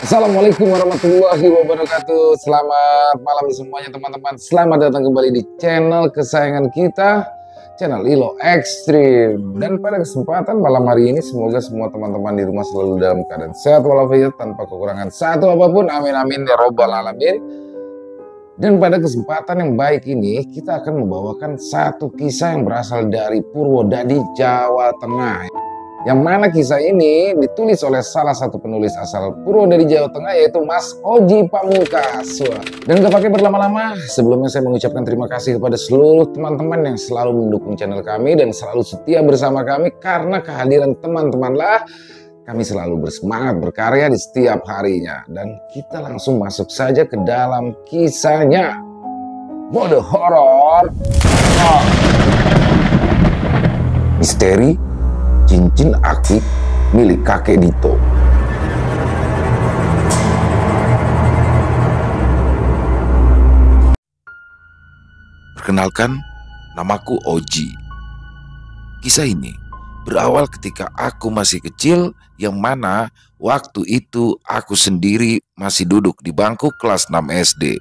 Assalamualaikum warahmatullahi wabarakatuh. Selamat malam semuanya teman-teman. Selamat datang kembali di channel kesayangan kita, channel Lilo Extreme. Dan pada kesempatan malam hari ini semoga semua teman-teman di rumah selalu dalam keadaan sehat walafiat tanpa kekurangan satu apapun. Amin amin ya robbal alamin. Dan pada kesempatan yang baik ini kita akan membawakan satu kisah yang berasal dari Purwodadi, Jawa Tengah. Yang mana kisah ini ditulis oleh salah satu penulis asal Purwodadi, Jawa Tengah, yaitu Mas Oji Pamungkas. Dan gak pakai berlama-lama, sebelumnya saya mengucapkan terima kasih kepada seluruh teman-teman yang selalu mendukung channel kami dan selalu setia bersama kami. Karena kehadiran teman-temanlah kami selalu bersemangat berkarya di setiap harinya. Dan kita langsung masuk saja ke dalam kisahnya. Mode horor. Misteri cincin akik milik kakek Dito. Perkenalkan, namaku Oji. Kisah ini berawal ketika aku masih kecil, yang mana waktu itu aku sendiri masih duduk di bangku kelas 6 SD.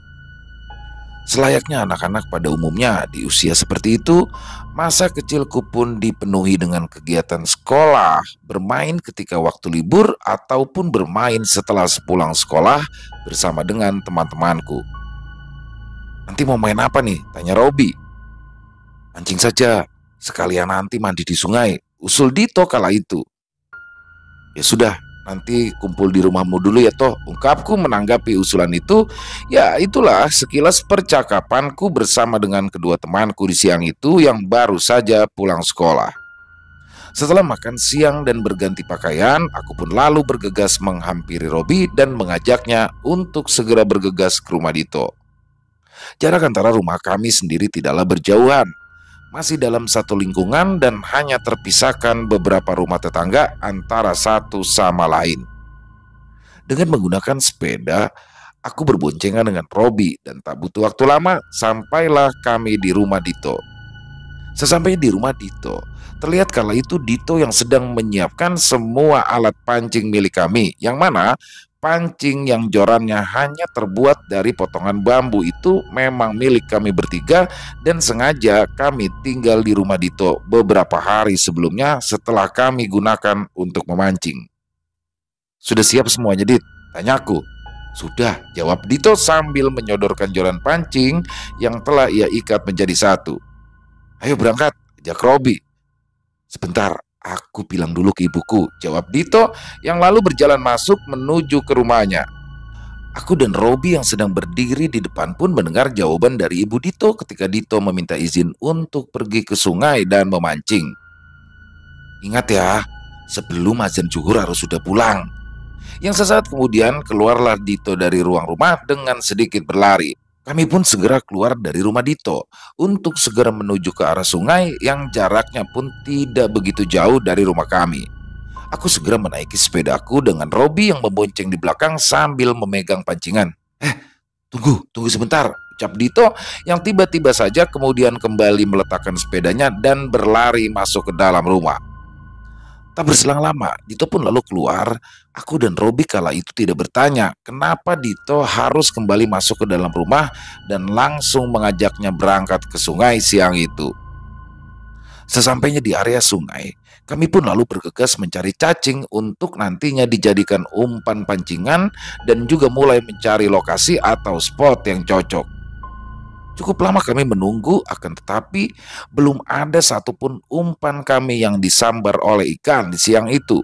Selayaknya anak-anak pada umumnya di usia seperti itu, masa kecilku pun dipenuhi dengan kegiatan sekolah, bermain ketika waktu libur, ataupun bermain setelah sepulang sekolah bersama dengan teman-temanku. Nanti mau main apa nih? Tanya Robi. Mancing saja, sekalian nanti mandi di sungai, usul Dito kala itu. Ya sudah, nanti kumpul di rumahmu dulu ya toh, ungkapku menanggapi usulan itu. Ya itulah sekilas percakapanku bersama dengan kedua temanku di siang itu yang baru saja pulang sekolah. Setelah makan siang dan berganti pakaian, aku pun lalu bergegas menghampiri Robi dan mengajaknya untuk segera bergegas ke rumah Dito. Jarak antara rumah kami sendiri tidaklah berjauhan, masih dalam satu lingkungan dan hanya terpisahkan beberapa rumah tetangga antara satu sama lain. Dengan menggunakan sepeda, aku berboncengan dengan Robi dan tak butuh waktu lama sampailah kami di rumah Dito. Sesampainya di rumah Dito, terlihat kala itu Dito yang sedang menyiapkan semua alat pancing milik kami, yang mana pancing yang jorannya hanya terbuat dari potongan bambu itu memang milik kami bertiga dan sengaja kami tinggal di rumah Dito beberapa hari sebelumnya setelah kami gunakan untuk memancing. Sudah siap semuanya, Dit? Tanyaku. Sudah, jawab Dito sambil menyodorkan joran pancing yang telah ia ikat menjadi satu. Ayo berangkat, ajak Robi. Sebentar, aku bilang dulu ke ibuku, jawab Dito yang lalu berjalan masuk menuju ke rumahnya. Aku dan Robi yang sedang berdiri di depan pun mendengar jawaban dari ibu Dito ketika Dito meminta izin untuk pergi ke sungai dan memancing. Ingat ya, sebelum azan zuhur harus sudah pulang. Yang sesaat kemudian keluarlah Dito dari ruang rumah dengan sedikit berlari. Kami pun segera keluar dari rumah Dito untuk segera menuju ke arah sungai yang jaraknya pun tidak begitu jauh dari rumah kami. Aku segera menaiki sepedaku dengan Robi yang membonceng di belakang sambil memegang pancingan. Tunggu sebentar, ucap Dito yang tiba-tiba saja kemudian kembali meletakkan sepedanya dan berlari masuk ke dalam rumah. Tak berselang lama, Dito pun lalu keluar. Aku dan Robi kala itu tidak bertanya kenapa Dito harus kembali masuk ke dalam rumah dan langsung mengajaknya berangkat ke sungai siang itu. Sesampainya di area sungai, kami pun lalu bergegas mencari cacing untuk nantinya dijadikan umpan pancingan dan juga mulai mencari lokasi atau spot yang cocok. Cukup lama kami menunggu, akan tetapi belum ada satupun umpan kami yang disambar oleh ikan di siang itu.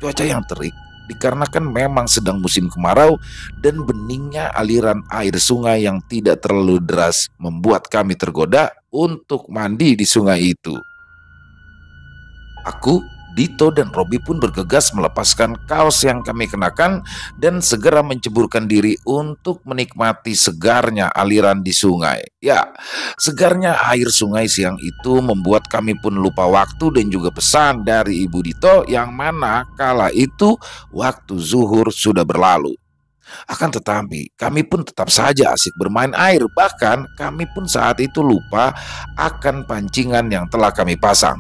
Cuaca yang terik dikarenakan memang sedang musim kemarau dan beningnya aliran air sungai yang tidak terlalu deras membuat kami tergoda untuk mandi di sungai itu. Aku, Dito dan Robi pun bergegas melepaskan kaos yang kami kenakan dan segera menceburkan diri untuk menikmati segarnya aliran di sungai. Ya, segarnya air sungai siang itu membuat kami pun lupa waktu dan juga pesan dari Ibu Dito yang mana kala itu waktu zuhur sudah berlalu. Akan tetapi kami pun tetap saja asik bermain air, bahkan kami pun saat itu lupa akan pancingan yang telah kami pasang.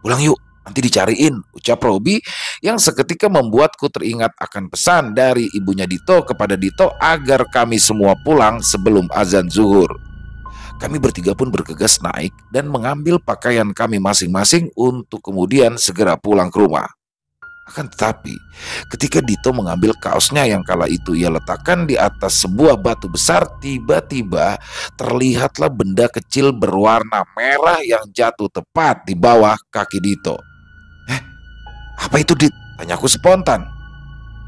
Pulang yuk, Nanti dicariin, ucap Robi yang seketika membuatku teringat akan pesan dari ibunya Dito kepada Dito agar kami semua pulang sebelum azan zuhur. Kami bertiga pun bergegas naik dan mengambil pakaian kami masing-masing untuk kemudian segera pulang ke rumah. Akan tetapi, ketika Dito mengambil kaosnya yang kala itu ia letakkan di atas sebuah batu besar, tiba-tiba terlihatlah benda kecil berwarna merah yang jatuh tepat di bawah kaki Dito. Apa itu, Dit? Tanyaku spontan.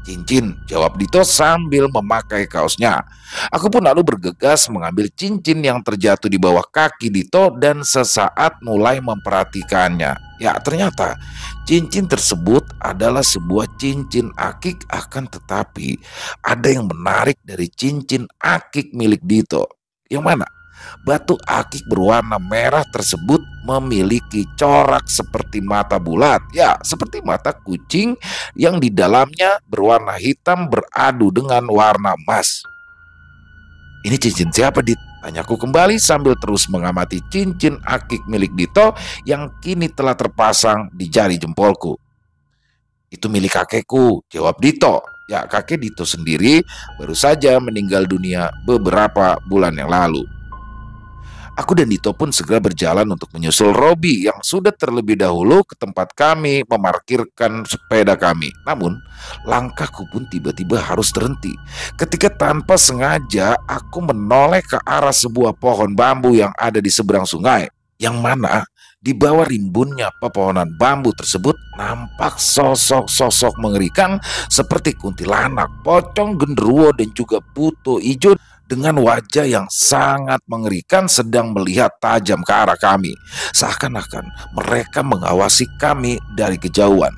Cincin, jawab Dito sambil memakai kaosnya. Aku pun lalu bergegas mengambil cincin yang terjatuh di bawah kaki Dito dan sesaat mulai memperhatikannya. Ya, ternyata cincin tersebut adalah sebuah cincin akik, akan tetapi ada yang menarik dari cincin akik milik Dito. Yang mana? Batu akik berwarna merah tersebut memiliki corak seperti mata bulat, ya seperti mata kucing yang di dalamnya berwarna hitam beradu dengan warna emas. Ini cincin siapa, Dit? Tanyaku kembali sambil terus mengamati cincin akik milik Dito yang kini telah terpasang di jari jempolku. Itu milik kakekku, jawab Dito. Ya, kakek Dito sendiri baru saja meninggal dunia beberapa bulan yang lalu. Aku dan Dito pun segera berjalan untuk menyusul Robi yang sudah terlebih dahulu ke tempat kami memarkirkan sepeda kami. Namun, langkahku pun tiba-tiba harus terhenti ketika tanpa sengaja aku menoleh ke arah sebuah pohon bambu yang ada di seberang sungai, yang mana di bawah rimbunnya pepohonan bambu tersebut nampak sosok-sosok mengerikan seperti kuntilanak, pocong, genderuwo, dan juga buto ijo dengan wajah yang sangat mengerikan sedang melihat tajam ke arah kami. Seakan-akan mereka mengawasi kami dari kejauhan.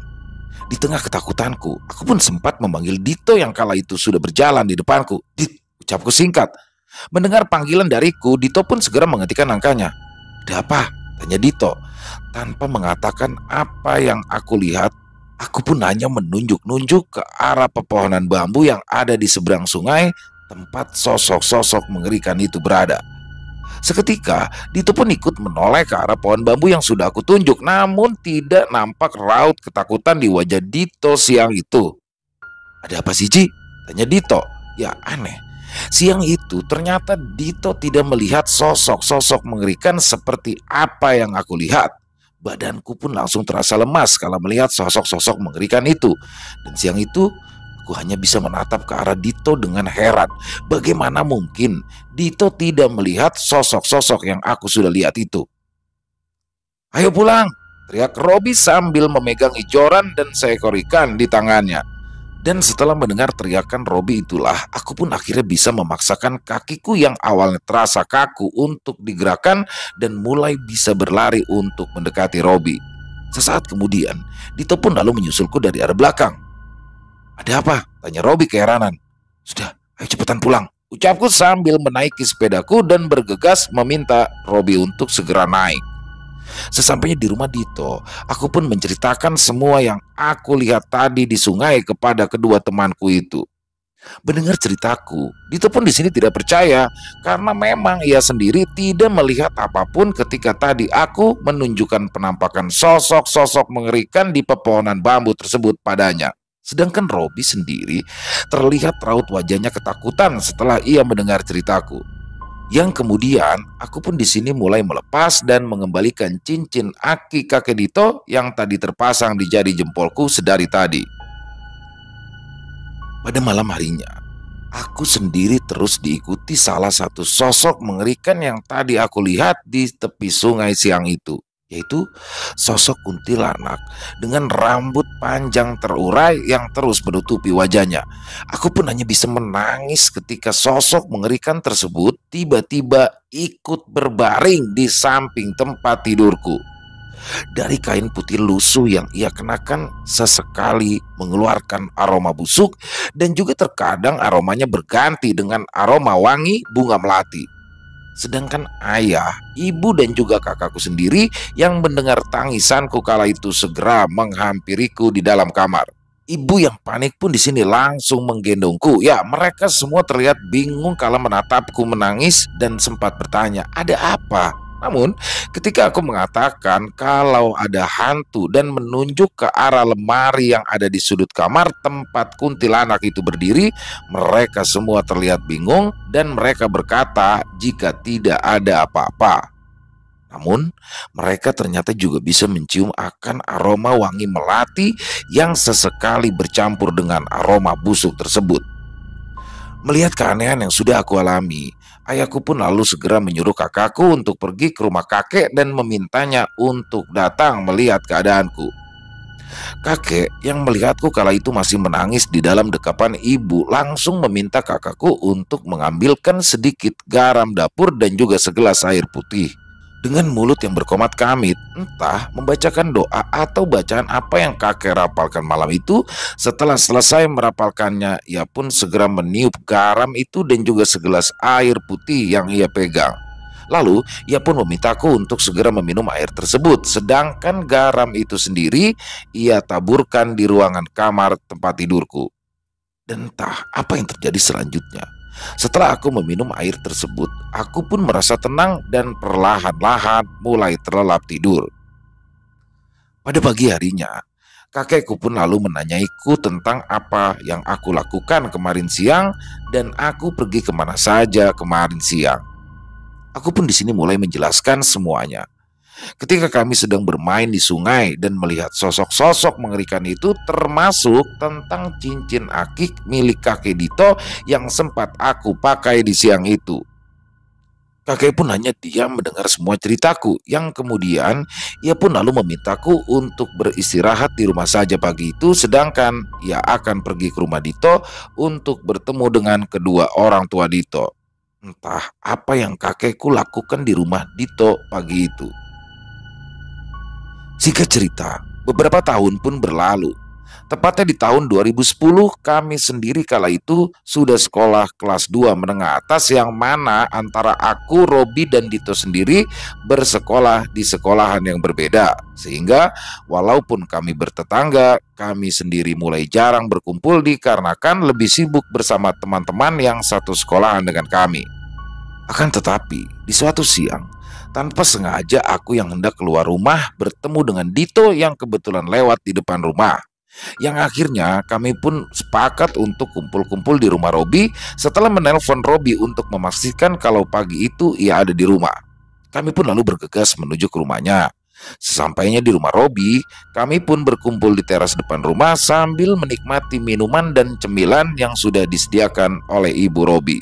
Di tengah ketakutanku, aku pun sempat memanggil Dito yang kala itu sudah berjalan di depanku. Dit, ucapku singkat. Mendengar panggilan dariku, Dito pun segera menghentikan langkahnya. Ada apa? Tanya Dito. Tanpa mengatakan apa yang aku lihat, aku pun hanya menunjuk-nunjuk ke arah pepohonan bambu yang ada di seberang sungai tempat sosok-sosok mengerikan itu berada. Seketika, Dito pun ikut menoleh ke arah pohon bambu yang sudah aku tunjuk, namun tidak nampak raut ketakutan di wajah Dito siang itu. Ada apa sih, Ci? Tanya Dito. Ya, aneh. Siang itu ternyata Dito tidak melihat sosok-sosok mengerikan seperti apa yang aku lihat. Badanku pun langsung terasa lemas kalau melihat sosok-sosok mengerikan itu. Dan siang itu aku hanya bisa menatap ke arah Dito dengan heran. Bagaimana mungkin Dito tidak melihat sosok-sosok yang aku sudah lihat itu? Ayo pulang, teriak Robi sambil memegang ijoran dan seekor ikan di tangannya. Dan setelah mendengar teriakan Robi itulah, aku pun akhirnya bisa memaksakan kakiku yang awalnya terasa kaku untuk digerakkan dan mulai bisa berlari untuk mendekati Robi. Sesaat kemudian, Dito pun lalu menyusulku dari arah belakang. Ada apa? Tanya Robi keheranan. Sudah, ayo cepetan pulang, ucapku sambil menaiki sepedaku dan bergegas meminta Robi untuk segera naik. Sesampainya di rumah Dito, aku pun menceritakan semua yang aku lihat tadi di sungai kepada kedua temanku itu. Mendengar ceritaku, Dito pun di sini tidak percaya karena memang ia sendiri tidak melihat apapun ketika tadi aku menunjukkan penampakan sosok-sosok mengerikan di pepohonan bambu tersebut padanya. Sedangkan Robi sendiri terlihat raut wajahnya ketakutan setelah ia mendengar ceritaku. Yang kemudian aku pun di sini mulai melepas dan mengembalikan cincin aki kakek Dito yang tadi terpasang di jari jempolku sedari tadi. Pada malam harinya, aku sendiri terus diikuti salah satu sosok mengerikan yang tadi aku lihat di tepi sungai siang itu, yaitu sosok kuntilanak dengan rambut panjang terurai yang terus menutupi wajahnya. Aku pun hanya bisa menangis ketika sosok mengerikan tersebut tiba-tiba ikut berbaring di samping tempat tidurku. Dari kain putih lusuh yang ia kenakan sesekali mengeluarkan aroma busuk dan juga terkadang aromanya berganti dengan aroma wangi bunga melati. Sedangkan ayah, ibu dan juga kakakku sendiri yang mendengar tangisanku kala itu segera menghampiriku di dalam kamar. Ibu yang panik pun di sini langsung menggendongku. Ya, mereka semua terlihat bingung kala menatapku menangis dan sempat bertanya, "Ada apa?" Namun, ketika aku mengatakan kalau ada hantu dan menunjuk ke arah lemari yang ada di sudut kamar tempat kuntilanak itu berdiri, mereka semua terlihat bingung dan mereka berkata jika tidak ada apa-apa. Namun, mereka ternyata juga bisa mencium akan aroma wangi melati yang sesekali bercampur dengan aroma busuk tersebut. Melihat keanehan yang sudah aku alami, ayahku pun lalu segera menyuruh kakakku untuk pergi ke rumah kakek dan memintanya untuk datang melihat keadaanku. Kakek yang melihatku kala itu masih menangis di dalam dekapan ibu langsung meminta kakakku untuk mengambilkan sedikit garam dapur dan juga segelas air putih. Dengan mulut yang berkomat kamit, entah membacakan doa atau bacaan apa yang kakek rapalkan malam itu, setelah selesai merapalkannya, ia pun segera meniup garam itu dan juga segelas air putih yang ia pegang. Lalu, ia pun memintaku untuk segera meminum air tersebut, sedangkan garam itu sendiri ia taburkan di ruangan kamar tempat tidurku. Dan entah apa yang terjadi selanjutnya. Setelah aku meminum air tersebut, aku pun merasa tenang dan perlahan-lahan mulai terlelap tidur. Pada pagi harinya, kakekku pun lalu menanyaiku tentang apa yang aku lakukan kemarin siang dan aku pergi kemana saja kemarin siang. Aku pun di sini mulai menjelaskan semuanya. Ketika kami sedang bermain di sungai dan melihat sosok-sosok mengerikan itu, termasuk tentang cincin akik milik kakek Dito yang sempat aku pakai di siang itu. Kakek pun hanya diam mendengar semua ceritaku, yang kemudian ia pun lalu memintaku untuk beristirahat di rumah saja pagi itu, sedangkan ia akan pergi ke rumah Dito untuk bertemu dengan kedua orang tua Dito. Entah apa yang kakekku lakukan di rumah Dito pagi itu. Singkat cerita, beberapa tahun pun berlalu. Tepatnya di tahun 2010, kami sendiri kala itu sudah sekolah kelas 2 menengah atas, yang mana antara aku, Robi, dan Dito sendiri bersekolah di sekolahan yang berbeda. Sehingga walaupun kami bertetangga, kami sendiri mulai jarang berkumpul dikarenakan lebih sibuk bersama teman-teman yang satu sekolahan dengan kami. Akan tetapi, di suatu siang, tanpa sengaja aku yang hendak keluar rumah bertemu dengan Dito yang kebetulan lewat di depan rumah. Yang akhirnya kami pun sepakat untuk kumpul-kumpul di rumah Robi setelah menelpon Robi untuk memastikan kalau pagi itu ia ada di rumah. Kami pun lalu bergegas menuju ke rumahnya. Sesampainya di rumah Robi, kami pun berkumpul di teras depan rumah sambil menikmati minuman dan cemilan yang sudah disediakan oleh ibu Robi.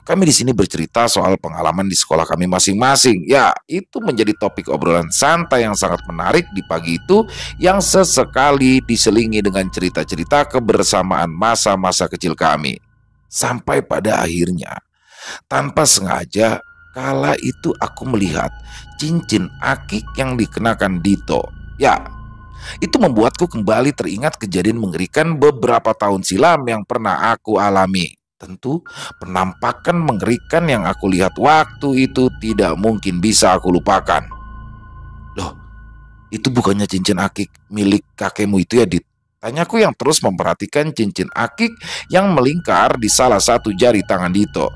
Kami di sini bercerita soal pengalaman di sekolah kami masing-masing. Ya, itu menjadi topik obrolan santai yang sangat menarik di pagi itu, yang sesekali diselingi dengan cerita-cerita kebersamaan masa-masa kecil kami. Sampai pada akhirnya, tanpa sengaja, kala itu aku melihat cincin akik yang dikenakan Dito. Ya, itu membuatku kembali teringat kejadian mengerikan beberapa tahun silam yang pernah aku alami. Tentu penampakan mengerikan yang aku lihat waktu itu tidak mungkin bisa aku lupakan. Loh, itu bukannya cincin akik milik kakekmu itu ya, Dit? Tanyaku yang terus memperhatikan cincin akik yang melingkar di salah satu jari tangan Dito.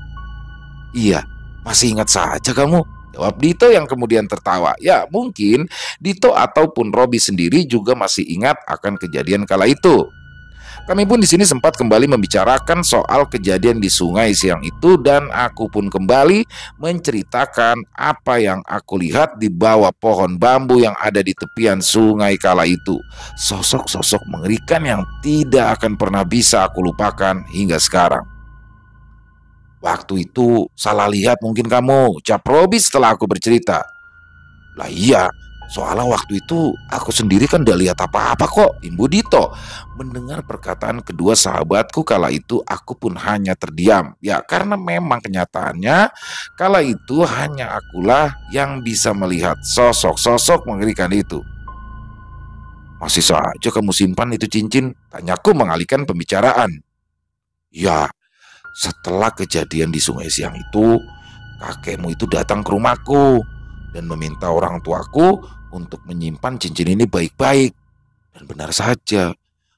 Iya, masih ingat saja kamu, jawab Dito yang kemudian tertawa. Ya, mungkin Dito ataupun Robi sendiri juga masih ingat akan kejadian kala itu. Kami pun di sini sempat kembali membicarakan soal kejadian di sungai siang itu, dan aku pun kembali menceritakan apa yang aku lihat di bawah pohon bambu yang ada di tepian sungai kala itu. Sosok-sosok mengerikan yang tidak akan pernah bisa aku lupakan hingga sekarang. Waktu itu salah lihat mungkin kamu, ucap Robi setelah aku bercerita. Lah iya, soalnya waktu itu aku sendiri kan gak lihat apa-apa kok, imbu Dito. Mendengar perkataan kedua sahabatku kala itu, aku pun hanya terdiam. Ya, karena memang kenyataannya kala itu hanya akulah yang bisa melihat sosok-sosok mengerikan itu. Masih saja kamu simpan itu cincin? Tanyaku mengalihkan pembicaraan. Ya, setelah kejadian di sungai siang itu, kakekmu itu datang ke rumahku dan meminta orang tuaku untuk menyimpan cincin ini baik-baik. Dan benar saja,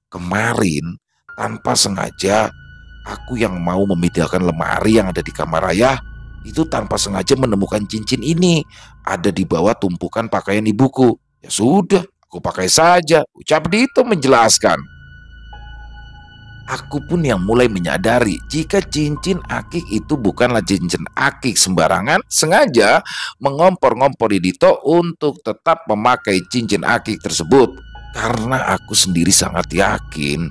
kemarin tanpa sengaja aku yang mau memindahkan lemari yang ada di kamar ayah, Dito tanpa sengaja menemukan cincin ini ada di bawah tumpukan pakaian ibuku. Ya sudah, aku pakai saja, ucap Dito menjelaskan. Aku pun yang mulai menyadari jika cincin akik itu bukanlah cincin akik sembarangan, sengaja mengompor-ngompori Dito untuk tetap memakai cincin akik tersebut. Karena aku sendiri sangat yakin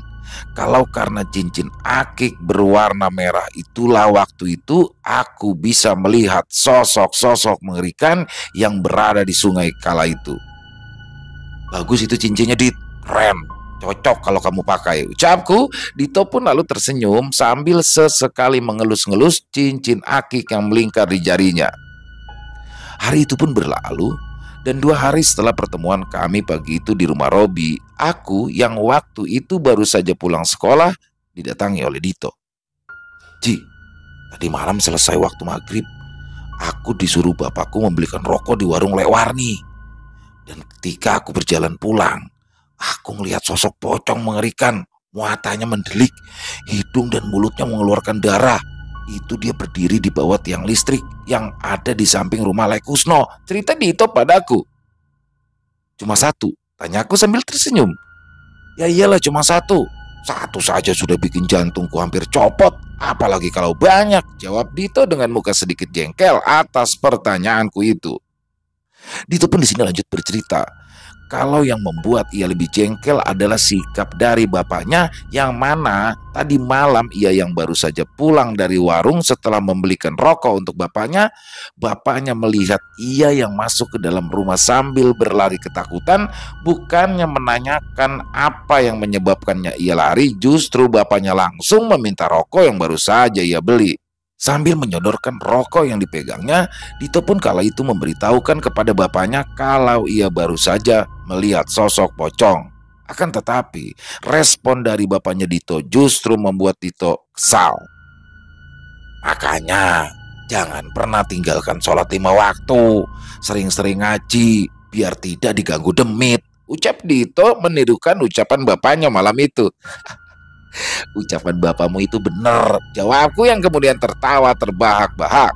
kalau karena cincin akik berwarna merah itulah waktu itu aku bisa melihat sosok-sosok mengerikan yang berada di sungai kala itu. Bagus itu cincinnya, Dit. Keren. Cocok kalau kamu pakai, ucapku. Dito pun lalu tersenyum sambil sesekali mengelus-ngelus cincin akik yang melingkar di jarinya. Hari itu pun berlalu, dan 2 hari setelah pertemuan kami pagi itu di rumah Robi, aku yang waktu itu baru saja pulang sekolah didatangi oleh Dito. Ji, tadi malam selesai waktu maghrib, aku disuruh bapakku membelikan rokok di warung Lekwarni. Dan ketika aku berjalan pulang, aku melihat sosok pocong mengerikan, muatannya mendelik, hidung dan mulutnya mengeluarkan darah. Itu dia berdiri di bawah tiang listrik yang ada di samping rumah Lekusno. Cerita Dito padaku. Cuma satu, tanyaku sambil tersenyum. Ya iyalah cuma satu. Satu saja sudah bikin jantungku hampir copot. Apalagi kalau banyak, jawab Dito dengan muka sedikit jengkel atas pertanyaanku itu. Dito pun di sini lanjut bercerita. Kalau yang membuat ia lebih jengkel adalah sikap dari bapaknya yang mana tadi malam ia yang baru saja pulang dari warung setelah membelikan rokok untuk bapaknya. Bapaknya melihat ia yang masuk ke dalam rumah sambil berlari ketakutan. Bukannya menanyakan apa yang menyebabkannya ia lari, justru bapaknya langsung meminta rokok yang baru saja ia beli. Sambil menyodorkan rokok yang dipegangnya, Dito pun kala itu memberitahukan kepada bapaknya kalau ia baru saja melihat sosok pocong. Akan tetapi, respon dari bapaknya Dito justru membuat Dito kesal. Makanya, jangan pernah tinggalkan sholat 5 waktu, sering-sering ngaji, biar tidak diganggu demit, ucap Dito menirukan ucapan bapaknya malam itu. Ucapan bapakmu itu benar, jawabku yang kemudian tertawa terbahak-bahak.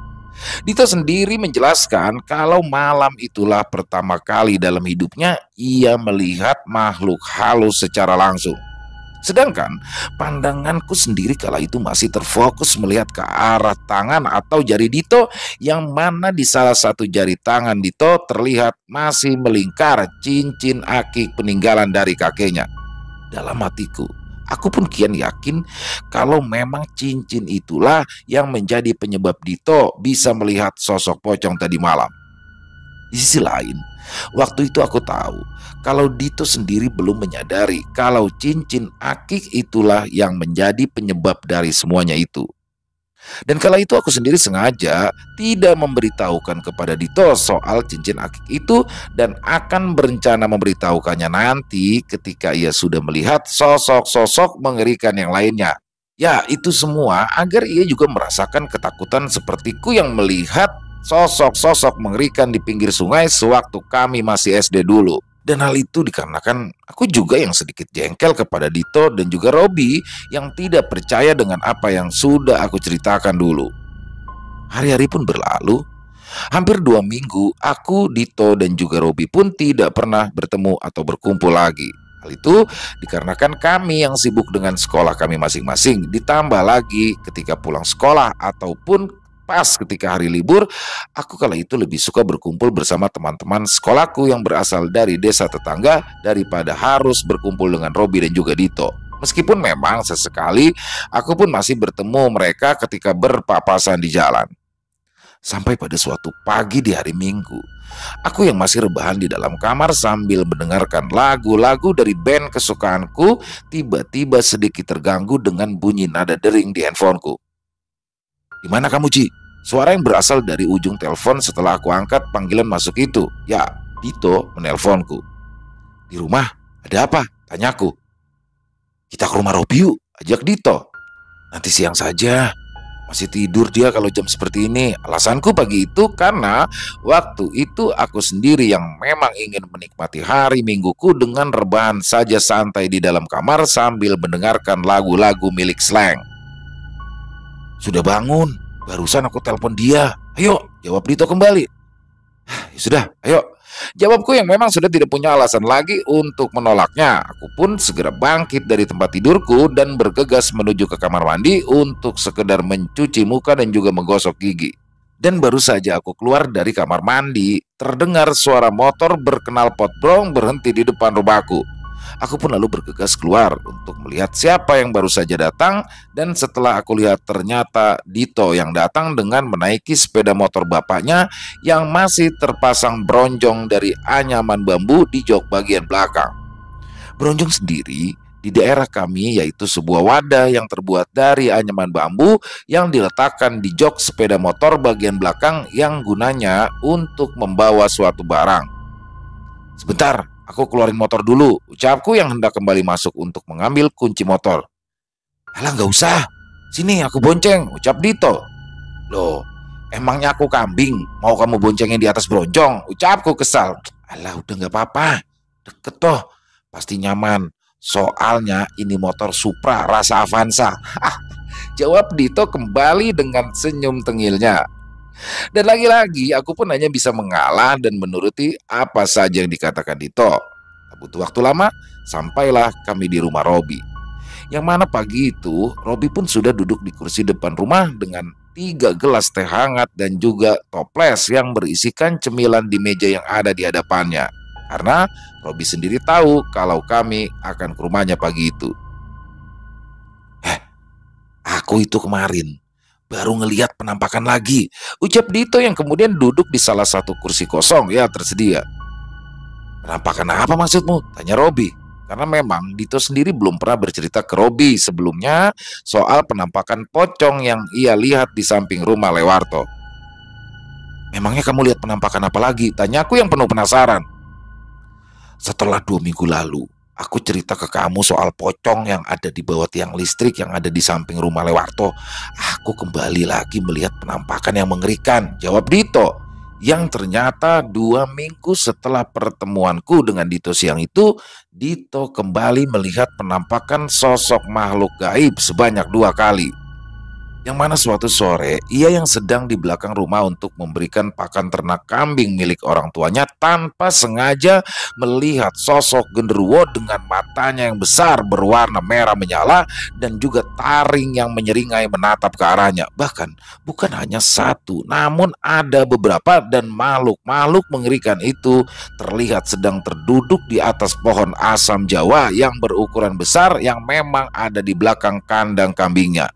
Dito sendiri menjelaskan kalau malam itulah pertama kali dalam hidupnya ia melihat makhluk halus secara langsung. Sedangkan pandanganku sendiri kala itu masih terfokus melihat ke arah tangan atau jari Dito, yang mana di salah satu jari tangan Dito terlihat masih melingkar cincin akik peninggalan dari kakeknya. Dalam hatiku, aku pun kian yakin kalau memang cincin itulah yang menjadi penyebab Dito bisa melihat sosok pocong tadi malam. Di sisi lain, waktu itu aku tahu kalau Dito sendiri belum menyadari kalau cincin akik itulah yang menjadi penyebab dari semuanya itu. Dan kala itu aku sendiri sengaja tidak memberitahukan kepada Dito soal cincin akik itu dan akan berencana memberitahukannya nanti ketika ia sudah melihat sosok-sosok mengerikan yang lainnya. Ya, itu semua agar ia juga merasakan ketakutan sepertiku yang melihat sosok-sosok mengerikan di pinggir sungai sewaktu kami masih SD dulu. Dan hal itu dikarenakan aku juga yang sedikit jengkel kepada Dito dan juga Robi yang tidak percaya dengan apa yang sudah aku ceritakan dulu. Hari-hari pun berlalu. Hampir 2 minggu aku, Dito dan juga Robi pun tidak pernah bertemu atau berkumpul lagi. Hal itu dikarenakan kami yang sibuk dengan sekolah kami masing-masing. Ditambah lagi ketika pulang sekolah ataupun pas ketika hari libur, aku kala itu lebih suka berkumpul bersama teman-teman sekolahku yang berasal dari desa tetangga daripada harus berkumpul dengan Robi dan juga Dito. Meskipun memang sesekali aku pun masih bertemu mereka ketika berpapasan di jalan. Sampai pada suatu pagi di hari Minggu, aku yang masih rebahan di dalam kamar sambil mendengarkan lagu-lagu dari band kesukaanku, tiba-tiba sedikit terganggu dengan bunyi nada dering di handphoneku. Di mana kamu, Ji? Suara yang berasal dari ujung telepon setelah aku angkat panggilan masuk itu. Ya, Dito menelponku. Di rumah, ada apa? Tanyaku. Kita ke rumah Robi yuk, ajak Dito. Nanti siang saja. Masih tidur dia kalau jam seperti ini. Alasanku pagi itu karena waktu itu aku sendiri yang memang ingin menikmati hari mingguku dengan rebahan saja santai di dalam kamar sambil mendengarkan lagu-lagu milik Slang. Sudah bangun, barusan aku telepon dia. Ayo, jawab Dito kembali. Ya sudah, ayo. Jawabku yang memang sudah tidak punya alasan lagi untuk menolaknya. Aku pun segera bangkit dari tempat tidurku dan bergegas menuju ke kamar mandi untuk sekedar mencuci muka dan juga menggosok gigi. Dan baru saja aku keluar dari kamar mandi, terdengar suara motor berknalpot brong berhenti di depan rumahku. Aku pun lalu bergegas keluar untuk melihat siapa yang baru saja datang, dan setelah aku lihat ternyata Dito yang datang dengan menaiki sepeda motor bapaknya yang masih terpasang bronjong dari anyaman bambu di jok bagian belakang. Bronjong sendiri di daerah kami yaitu sebuah wadah yang terbuat dari anyaman bambu yang diletakkan di jok sepeda motor bagian belakang yang gunanya untuk membawa suatu barang. Sebentar, aku keluarin motor dulu, ucapku yang hendak kembali masuk untuk mengambil kunci motor. Alah nggak usah, sini aku bonceng, ucap Dito. Loh, emangnya aku kambing, mau kamu boncengin di atas bronjong, ucapku kesal. Alah udah nggak apa-apa, deket toh, pasti nyaman. Soalnya ini motor Supra rasa Avanza. Jawab Dito kembali dengan senyum tengilnya. Dan lagi-lagi aku pun hanya bisa mengalah dan menuruti apa saja yang dikatakan Dito. Tak butuh waktu lama, sampailah kami di rumah Robi. Yang mana pagi itu, Robi pun sudah duduk di kursi depan rumah dengan 3 gelas teh hangat dan juga toples yang berisikan cemilan di meja yang ada di hadapannya. Karena Robi sendiri tahu kalau kami akan ke rumahnya pagi itu. Aku itu kemarin baru ngelihat penampakan lagi, ucap Dito yang kemudian duduk di salah satu kursi kosong yang tersedia. Penampakan apa maksudmu? Tanya Robi. Karena memang Dito sendiri belum pernah bercerita ke Robi sebelumnya soal penampakan pocong yang ia lihat di samping rumah Lewarto. Memangnya kamu lihat penampakan apa lagi? Tanyaku yang penuh penasaran. Setelah 2 minggu lalu, aku cerita ke kamu soal pocong yang ada di bawah tiang listrik yang ada di samping rumah Lewarto. Aku kembali lagi melihat penampakan yang mengerikan, jawab Dito. Yang ternyata 2 minggu setelah pertemuanku dengan Dito siang itu, Dito kembali melihat penampakan sosok makhluk gaib sebanyak 2 kali. Yang mana suatu sore, ia yang sedang di belakang rumah untuk memberikan pakan ternak kambing milik orang tuanya tanpa sengaja melihat sosok genderuwo dengan matanya yang besar berwarna merah menyala dan juga taring yang menyeringai menatap ke arahnya. Bahkan bukan hanya satu, namun ada beberapa, dan makhluk-makhluk mengerikan itu terlihat sedang terduduk di atas pohon asam Jawa yang berukuran besar yang memang ada di belakang kandang kambingnya.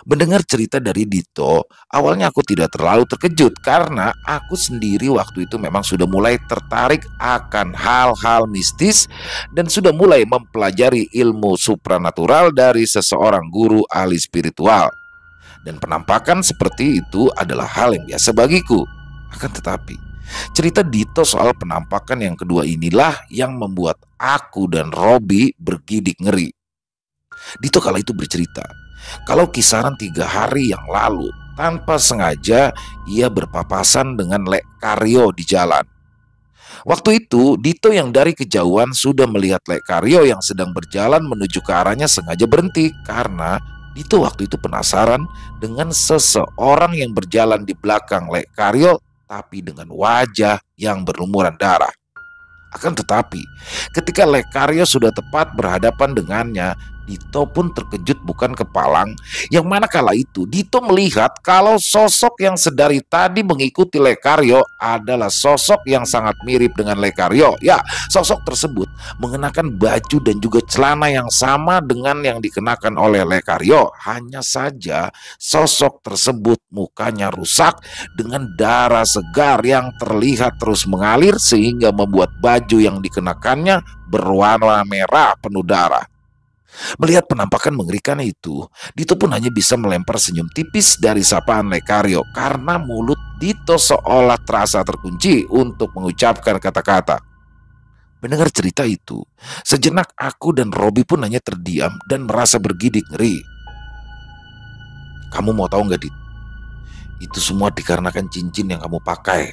Mendengar cerita dari Dito, awalnya aku tidak terlalu terkejut karena aku sendiri waktu itu memang sudah mulai tertarik akan hal-hal mistis dan sudah mulai mempelajari ilmu supranatural dari seseorang guru ahli spiritual. Dan penampakan seperti itu adalah hal yang biasa bagiku. Akan tetapi, cerita Dito soal penampakan yang kedua inilah yang membuat aku dan Robi bergidik ngeri. Dito kala itu bercerita kalau kisaran 3 hari yang lalu tanpa sengaja ia berpapasan dengan Lek Karyo di jalan. Waktu itu Dito yang dari kejauhan sudah melihat Lek Karyo yang sedang berjalan menuju ke arahnya sengaja berhenti karena Dito waktu itu penasaran dengan seseorang yang berjalan di belakang Lek Karyo tapi dengan wajah yang berlumuran darah. Akan tetapi ketika Lek Karyo sudah tepat berhadapan dengannya, Dito pun terkejut bukan kepalang, yang mana kala itu Dito melihat kalau sosok yang sedari tadi mengikuti Lek Karyo adalah sosok yang sangat mirip dengan Lek Karyo. Ya, sosok tersebut mengenakan baju dan juga celana yang sama dengan yang dikenakan oleh Lek Karyo. Hanya saja sosok tersebut mukanya rusak dengan darah segar yang terlihat terus mengalir sehingga membuat baju yang dikenakannya berwarna merah penuh darah. Melihat penampakan mengerikan itu, Dito pun hanya bisa melempar senyum tipis dari sapaan Lek Karyo karena mulut Dito seolah terasa terkunci untuk mengucapkan kata-kata. Mendengar cerita itu, sejenak aku dan Robi pun hanya terdiam dan merasa bergidik ngeri. Kamu mau tahu nggak, Dit? Itu semua dikarenakan cincin yang kamu pakai.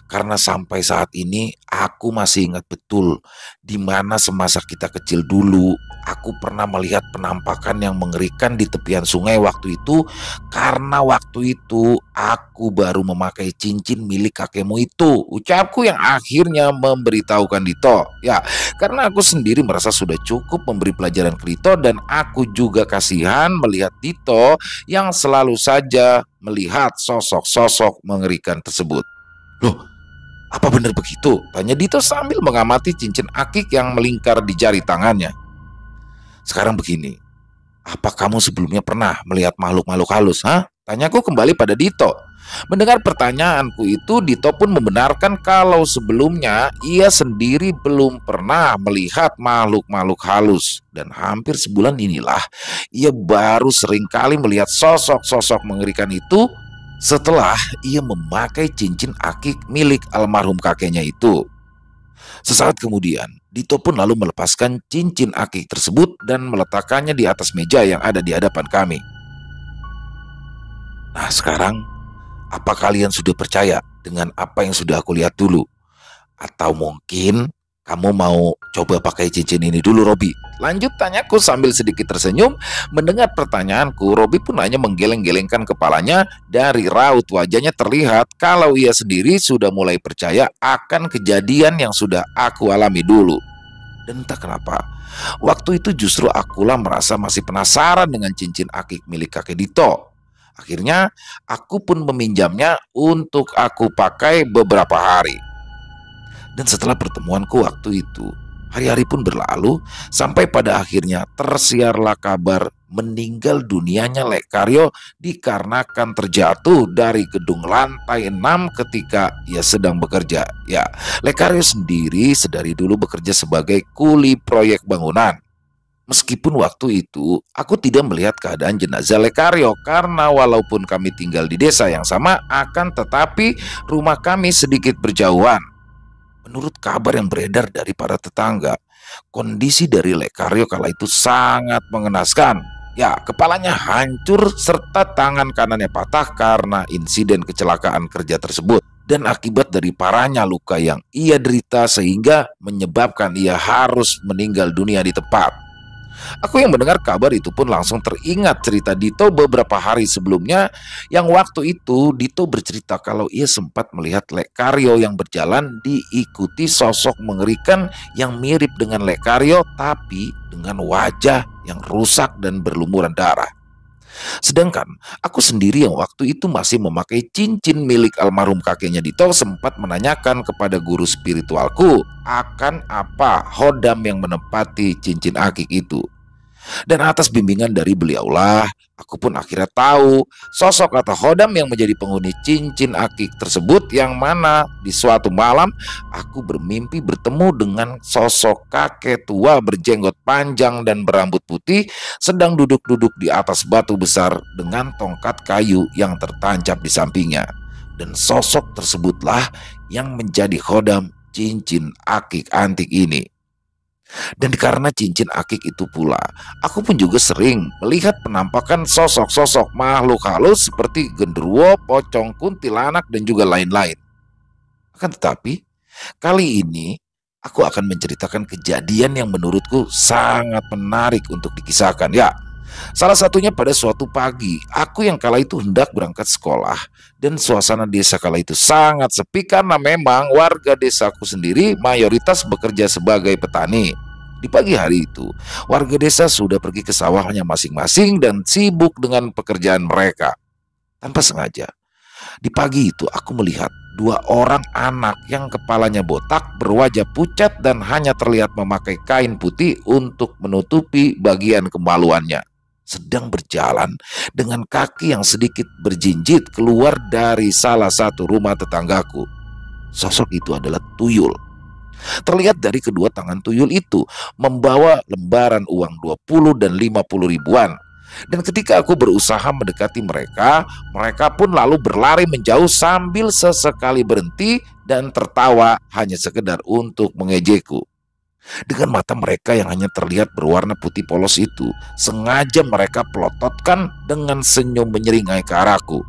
Karena sampai saat ini aku masih ingat betul di mana semasa kita kecil dulu aku pernah melihat penampakan yang mengerikan di tepian sungai waktu itu, karena waktu itu aku baru memakai cincin milik kakekmu itu. Ucapku yang akhirnya memberitahukan Dito. Ya, karena aku sendiri merasa sudah cukup memberi pelajaran ke Dito, dan aku juga kasihan melihat Dito yang selalu saja melihat sosok-sosok mengerikan tersebut. Loh, apa benar begitu? Tanya Dito sambil mengamati cincin akik yang melingkar di jari tangannya. Sekarang begini, apa kamu sebelumnya pernah melihat makhluk-makhluk halus? Tanyaku kembali pada Dito. Mendengar pertanyaanku itu, Dito pun membenarkan kalau sebelumnya ia sendiri belum pernah melihat makhluk-makhluk halus. Dan hampir sebulan inilah ia baru seringkali melihat sosok-sosok mengerikan itu setelah ia memakai cincin akik milik almarhum kakeknya itu. Sesaat kemudian, Dito pun lalu melepaskan cincin akik tersebut dan meletakkannya di atas meja yang ada di hadapan kami. Nah, sekarang apa kalian sudah percaya dengan apa yang sudah aku lihat dulu? Atau mungkin kamu mau coba pakai cincin ini dulu, Robi? Lanjut tanyaku sambil sedikit tersenyum. Mendengar pertanyaanku, Robi pun hanya menggeleng-gelengkan kepalanya. Dari raut wajahnya terlihat kalau ia sendiri sudah mulai percaya akan kejadian yang sudah aku alami dulu. Dan entah kenapa, waktu itu justru akulah merasa masih penasaran dengan cincin akik milik kakek Dito. Akhirnya aku pun meminjamnya untuk aku pakai beberapa hari. Dan setelah pertemuanku waktu itu, hari-hari pun berlalu sampai pada akhirnya tersiarlah kabar meninggal dunianya Lekario dikarenakan terjatuh dari gedung lantai 6 ketika ia sedang bekerja. Ya, Lekario sendiri sedari dulu bekerja sebagai kuli proyek bangunan. Meskipun waktu itu aku tidak melihat keadaan jenazah Lekario karena walaupun kami tinggal di desa yang sama, akan tetapi rumah kami sedikit berjauhan. Menurut kabar yang beredar dari para tetangga, kondisi dari Lekario kala itu sangat mengenaskan. Ya, kepalanya hancur serta tangan kanannya patah karena insiden kecelakaan kerja tersebut. Dan akibat dari parahnya luka yang ia derita sehingga menyebabkan ia harus meninggal dunia di tempat. Aku yang mendengar kabar itu pun langsung teringat cerita Dito beberapa hari sebelumnya, yang waktu itu Dito bercerita kalau ia sempat melihat Lekario yang berjalan diikuti sosok mengerikan yang mirip dengan Lekario tapi dengan wajah yang rusak dan berlumuran darah. Sedangkan aku sendiri yang waktu itu masih memakai cincin milik almarhum kakeknya Dito sempat menanyakan kepada guru spiritualku akan apa hodam yang menempati cincin akik itu. Dan atas bimbingan dari beliaulah, aku pun akhirnya tahu sosok atau hodam yang menjadi penghuni cincin akik tersebut, yang mana di suatu malam aku bermimpi bertemu dengan sosok kakek tua berjenggot panjang dan berambut putih sedang duduk-duduk di atas batu besar dengan tongkat kayu yang tertancap di sampingnya. Dan sosok tersebutlah yang menjadi hodam cincin akik antik ini. Dan karena cincin akik itu pula, aku pun juga sering melihat penampakan sosok-sosok makhluk halus seperti genderuwo, pocong, kuntilanak, dan juga lain-lain. Akan tetapi, kali ini aku akan menceritakan kejadian yang menurutku sangat menarik untuk dikisahkan. Ya, salah satunya pada suatu pagi, aku yang kala itu hendak berangkat sekolah, dan suasana desa kala itu sangat sepi karena memang warga desaku sendiri mayoritas bekerja sebagai petani. Di pagi hari itu, warga desa sudah pergi ke sawahnya masing-masing dan sibuk dengan pekerjaan mereka. Tanpa sengaja, di pagi itu aku melihat dua orang anak yang kepalanya botak, berwajah pucat, dan hanya terlihat memakai kain putih untuk menutupi bagian kemaluannya, sedang berjalan dengan kaki yang sedikit berjinjit keluar dari salah satu rumah tetanggaku. Sosok itu adalah tuyul. Terlihat dari kedua tangan tuyul itu membawa lembaran uang 20 dan 50 ribuan. Dan ketika aku berusaha mendekati mereka, mereka pun lalu berlari menjauh sambil sesekali berhenti dan tertawa hanya sekedar untuk mengejekku. Dengan mata mereka yang hanya terlihat berwarna putih polos itu, sengaja mereka pelototkan dengan senyum menyeringai ke arahku.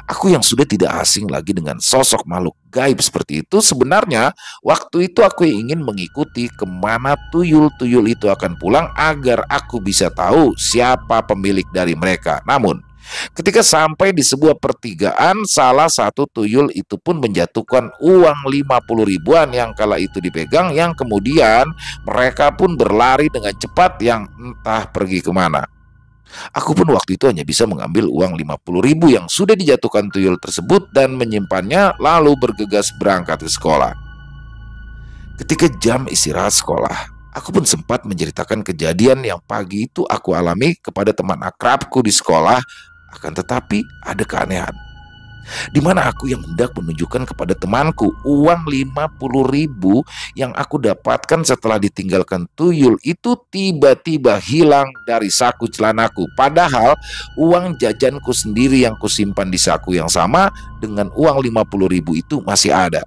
Aku yang sudah tidak asing lagi dengan sosok makhluk gaib seperti itu, sebenarnya waktu itu aku ingin mengikuti kemana tuyul-tuyul itu akan pulang agar aku bisa tahu siapa pemilik dari mereka. Namun, ketika sampai di sebuah pertigaan, salah satu tuyul itu pun menjatuhkan uang 50 ribuan yang kala itu dipegang, yang kemudian mereka pun berlari dengan cepat yang entah pergi kemana. Aku pun waktu itu hanya bisa mengambil uang 50 ribu yang sudah dijatuhkan tuyul tersebut dan menyimpannya, lalu bergegas berangkat ke sekolah. Ketika jam istirahat sekolah, aku pun sempat menceritakan kejadian yang pagi itu aku alami kepada teman akrabku di sekolah. Akan tetapi ada keanehan, di mana aku yang hendak menunjukkan kepada temanku uang 50 ribu yang aku dapatkan setelah ditinggalkan tuyul itu tiba-tiba hilang dari saku celanaku. Padahal uang jajanku sendiri yang kusimpan di saku yang sama dengan uang 50 ribu itu masih ada.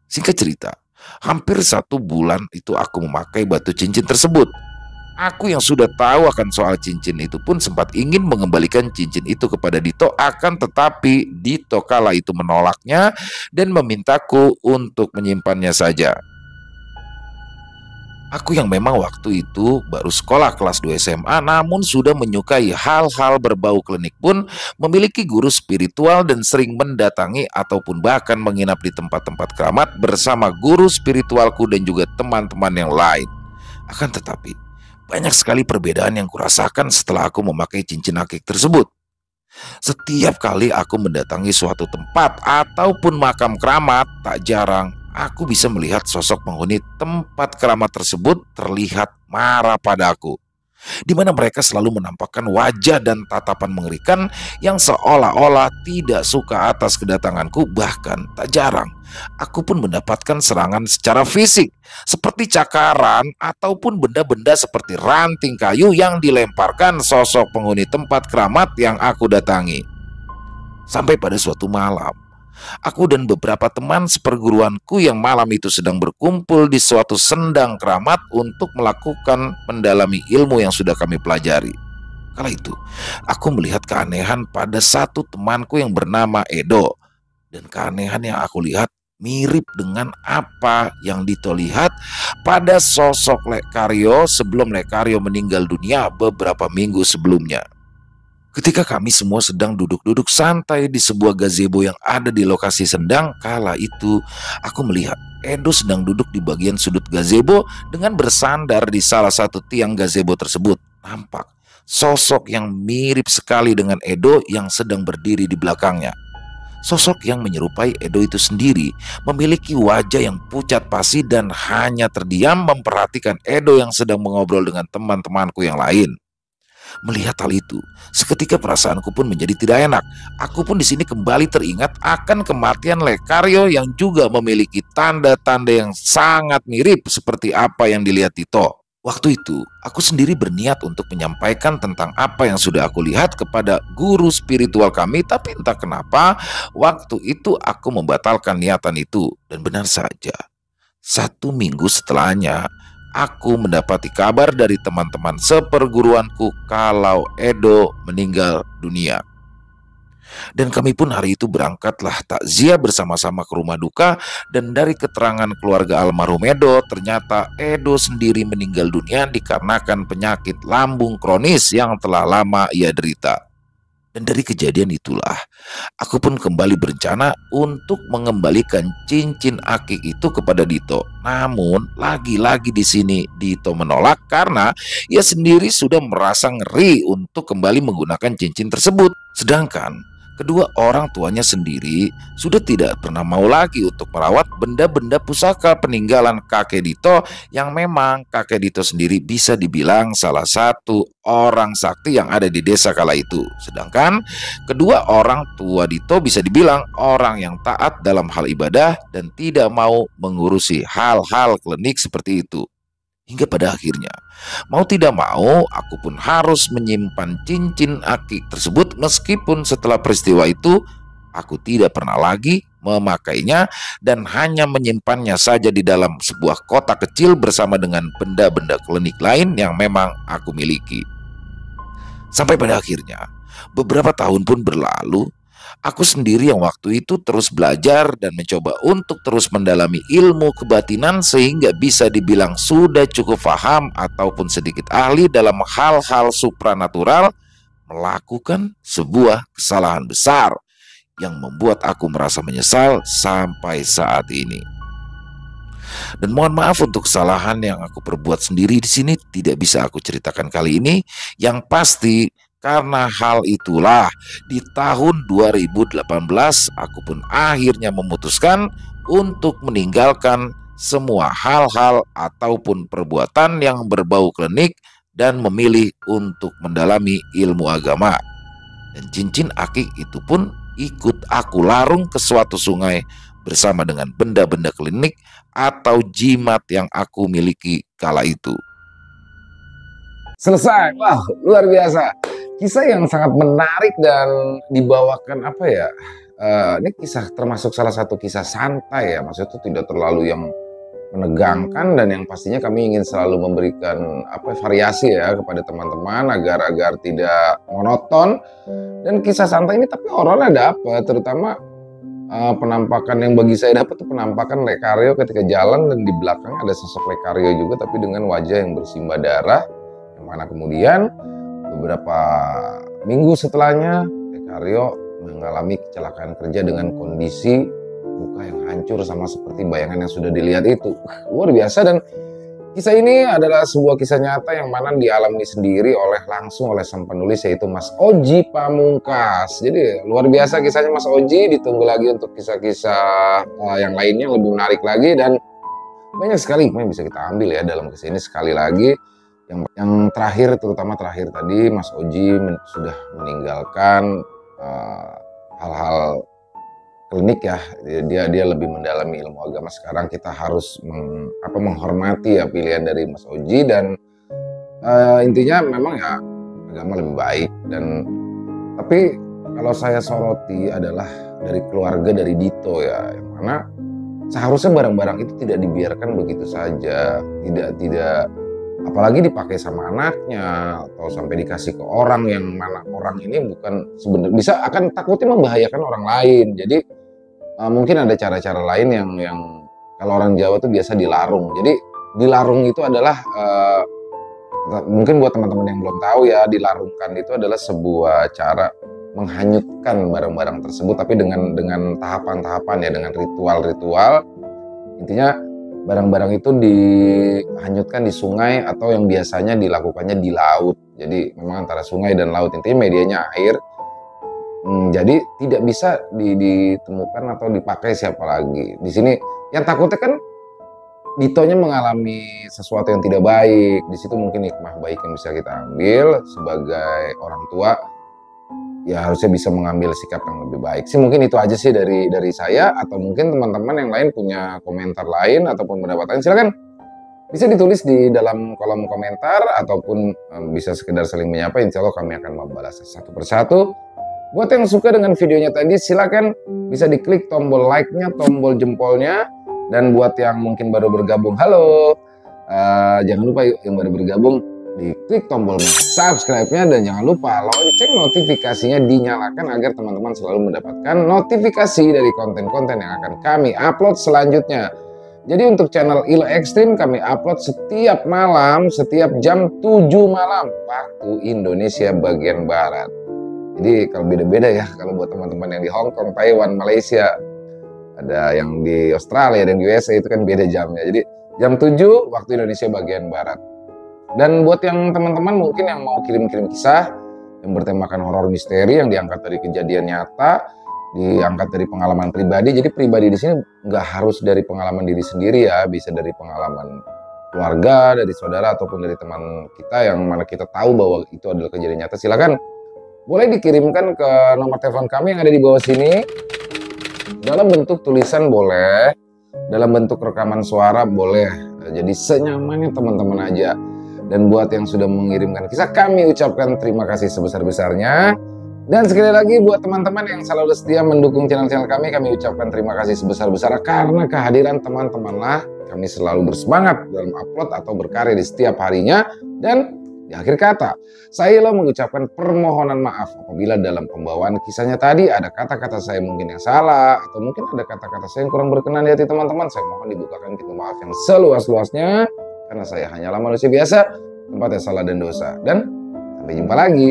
Singkat cerita, hampir 1 bulan itu aku memakai batu cincin tersebut. Aku yang sudah tahu akan soal cincin itu pun sempat ingin mengembalikan cincin itu kepada Dito, akan tetapi Dito kala itu menolaknya dan memintaku untuk menyimpannya saja. Aku yang memang waktu itu baru sekolah kelas 2 SMA namun sudah menyukai hal-hal berbau klinik pun memiliki guru spiritual dan sering mendatangi ataupun bahkan menginap di tempat-tempat keramat bersama guru spiritualku dan juga teman-teman yang lain. Akan tetapi banyak sekali perbedaan yang kurasakan setelah aku memakai cincin akik tersebut. Setiap kali aku mendatangi suatu tempat ataupun makam keramat, tak jarang aku bisa melihat sosok penghuni tempat keramat tersebut terlihat marah pada aku, di mana mereka selalu menampakkan wajah dan tatapan mengerikan yang seolah-olah tidak suka atas kedatanganku. Bahkan tak jarang aku pun mendapatkan serangan secara fisik seperti cakaran ataupun benda-benda seperti ranting kayu yang dilemparkan sosok penghuni tempat keramat yang aku datangi. Sampai pada suatu malam, aku dan beberapa teman seperguruanku yang malam itu sedang berkumpul di suatu sendang keramat untuk melakukan mendalami ilmu yang sudah kami pelajari. Kala itu, aku melihat keanehan pada satu temanku yang bernama Edo. Dan keanehan yang aku lihat mirip dengan apa yang Dito lihat pada sosok Lekario sebelum Lekario meninggal dunia beberapa minggu sebelumnya. Ketika kami semua sedang duduk-duduk santai di sebuah gazebo yang ada di lokasi sendang, kala itu aku melihat Edo sedang duduk di bagian sudut gazebo dengan bersandar di salah satu tiang gazebo tersebut. Nampak sosok yang mirip sekali dengan Edo yang sedang berdiri di belakangnya. Sosok yang menyerupai Edo itu sendiri memiliki wajah yang pucat pasi dan hanya terdiam memperhatikan Edo yang sedang mengobrol dengan teman-temanku yang lain. Melihat hal itu, seketika perasaanku pun menjadi tidak enak. Aku pun di sini kembali teringat akan kematian Lekario yang juga memiliki tanda-tanda yang sangat mirip seperti apa yang dilihat Tito. Waktu itu, aku sendiri berniat untuk menyampaikan tentang apa yang sudah aku lihat kepada guru spiritual kami, tapi entah kenapa waktu itu aku membatalkan niatan itu. Dan benar saja, 1 minggu setelahnya, aku mendapati kabar dari teman-teman seperguruanku kalau Edo meninggal dunia. Dan kami pun hari itu berangkatlah takziah bersama-sama ke rumah duka. Dan dari keterangan keluarga almarhum Edo, ternyata Edo sendiri meninggal dunia dikarenakan penyakit lambung kronis yang telah lama ia derita. Dan dari kejadian itulah aku pun kembali berencana untuk mengembalikan cincin akik itu kepada Dito. Namun lagi-lagi di sini Dito menolak karena ia sendiri sudah merasa ngeri untuk kembali menggunakan cincin tersebut. Sedangkan kedua orang tuanya sendiri sudah tidak pernah mau lagi untuk merawat benda-benda pusaka peninggalan kakek Dito, yang memang kakek Dito sendiri bisa dibilang salah satu orang sakti yang ada di desa kala itu. Sedangkan kedua orang tua Dito bisa dibilang orang yang taat dalam hal ibadah dan tidak mau mengurusi hal-hal klinik seperti itu. Hingga pada akhirnya, mau tidak mau, aku pun harus menyimpan cincin akik tersebut meskipun setelah peristiwa itu, aku tidak pernah lagi memakainya dan hanya menyimpannya saja di dalam sebuah kotak kecil bersama dengan benda-benda klinik lain yang memang aku miliki. Sampai pada akhirnya, Beberapa tahun pun berlalu, aku sendiri yang waktu itu terus belajar dan mencoba untuk terus mendalami ilmu kebatinan sehingga bisa dibilang sudah cukup paham ataupun sedikit ahli dalam hal-hal supranatural, melakukan sebuah kesalahan besar yang membuat aku merasa menyesal sampai saat ini. Dan mohon maaf untuk kesalahan yang aku perbuat sendiri di sini tidak bisa aku ceritakan kali ini. Yang pasti karena hal itulah di tahun 2018 aku pun akhirnya memutuskan untuk meninggalkan semua hal-hal ataupun perbuatan yang berbau klinik dan memilih untuk mendalami ilmu agama. Dan cincin akik itu pun ikut aku larung ke suatu sungai bersama dengan benda-benda klinik atau jimat yang aku miliki kala itu. Selesai. Wow, luar biasa. Kisah yang sangat menarik dan dibawakan apa ya? Ini kisah termasuk salah satu kisah santai ya. Maksudnya itu tidak terlalu yang menegangkan dan yang pastinya kami ingin selalu memberikan variasi ya kepada teman-teman agar tidak monoton. Dan kisah santai ini tapi horornya dapat, terutama penampakan yang bagi saya dapat tuh penampakan Lekario ketika jalan dan di belakang ada sosok Lekario juga tapi dengan wajah yang bersimbah darah, yang mana kemudian beberapa minggu setelahnya Lekario mengalami kecelakaan kerja dengan kondisi muka yang hancur sama seperti bayangan yang sudah dilihat itu. Luar biasa. Dan kisah ini adalah sebuah kisah nyata yang mana dialami sendiri langsung oleh sang penulis, yaitu Mas Oji Pamungkas. Jadi luar biasa kisahnya Mas Oji. Ditunggu lagi untuk kisah-kisah yang lainnya lebih menarik lagi, dan banyak sekali yang bisa kita ambil ya dalam kisah ini. Sekali lagi yang terakhir, terutama terakhir tadi, Mas Oji sudah meninggalkan hal-hal klinik ya, dia lebih mendalami ilmu agama. Sekarang kita harus menghormati ya pilihan dari Mas Oji, dan intinya memang ya agama lebih baik. Dan tapi kalau saya soroti adalah dari keluarga dari Dito ya, yang mana seharusnya barang-barang itu tidak dibiarkan begitu saja, tidak apalagi dipakai sama anaknya atau sampai dikasih ke orang yang mana orang ini bukan sebenarnya bisa akan takutnya membahayakan orang lain. Jadi mungkin ada cara-cara lain yang kalau orang Jawa tuh biasa dilarung. Jadi dilarung itu adalah mungkin buat teman-teman yang belum tahu ya, dilarungkan itu adalah sebuah cara menghanyutkan barang-barang tersebut, tapi dengan tahapan-tahapan ya, dengan ritual-ritual. Intinya barang-barang itu dihanyutkan di sungai atau yang biasanya dilakukannya di laut. Jadi memang antara sungai dan laut, intinya medianya air. Jadi tidak bisa ditemukan atau dipakai siapa lagi. Di sini yang takutnya kan Ditonya mengalami sesuatu yang tidak baik. Di situ mungkin hikmah baik yang bisa kita ambil sebagai orang tua. Ya harusnya bisa mengambil sikap yang lebih baik sih. Mungkin itu aja sih dari saya, atau mungkin teman-teman yang lain punya komentar lain ataupun pendapat lain, silakan bisa ditulis di dalam kolom komentar ataupun bisa sekedar saling menyapa. Insya Allah kami akan membalas satu persatu. Buat yang suka dengan videonya tadi, silakan bisa diklik tombol like-nya, tombol jempolnya. Dan buat yang mungkin baru bergabung, halo, jangan lupa yuk yang baru bergabung diklik tombol subscribe-nya, dan jangan lupa lonceng notifikasinya dinyalakan agar teman-teman selalu mendapatkan notifikasi dari konten-konten yang akan kami upload selanjutnya. Jadi untuk channel ILO Extreme kami upload setiap malam, setiap jam 7 malam waktu Indonesia bagian Barat. Jadi kalau beda-beda ya, kalau buat teman-teman yang di Hong Kong, Taiwan, Malaysia, ada yang di Australia dan USA itu kan beda jamnya. Jadi jam 7 waktu Indonesia bagian Barat. Dan buat yang teman-teman mungkin yang mau kirim-kirim kisah yang bertemakan horor misteri, yang diangkat dari kejadian nyata, diangkat dari pengalaman pribadi. Jadi pribadi di sini nggak harus dari pengalaman diri sendiri ya, bisa dari pengalaman keluarga, dari saudara ataupun dari teman kita yang mana kita tahu bahwa itu adalah kejadian nyata. Silakan boleh dikirimkan ke nomor telepon kami yang ada di bawah sini. Dalam bentuk tulisan boleh, dalam bentuk rekaman suara boleh. Jadi senyamannya teman-teman aja. Dan buat yang sudah mengirimkan kisah, kami ucapkan terima kasih sebesar-besarnya. Dan sekali lagi buat teman-teman yang selalu setia mendukung channel-channel kami ucapkan terima kasih sebesar-besarnya. Karena kehadiran teman-temanlah kami selalu bersemangat dalam upload atau berkarya di setiap harinya. Dan Di akhir kata, saya Ilo mengucapkan permohonan maaf apabila dalam pembawaan kisahnya tadi ada kata-kata saya mungkin yang salah, atau mungkin ada kata-kata saya yang kurang berkenan di hati teman-teman. Saya mohon dibukakan pintu maaf yang seluas-luasnya, karena saya hanyalah manusia biasa, tempatnya salah dan dosa. Dan sampai jumpa lagi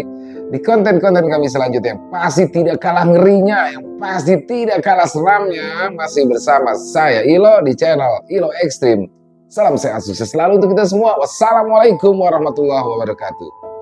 di konten-konten kami selanjutnya yang pasti tidak kalah ngerinya, yang pasti tidak kalah seramnya, masih bersama saya Ilo di channel Ilo Ekstrim. Salam sehat sukses selalu untuk kita semua. Wassalamualaikum warahmatullahi wabarakatuh.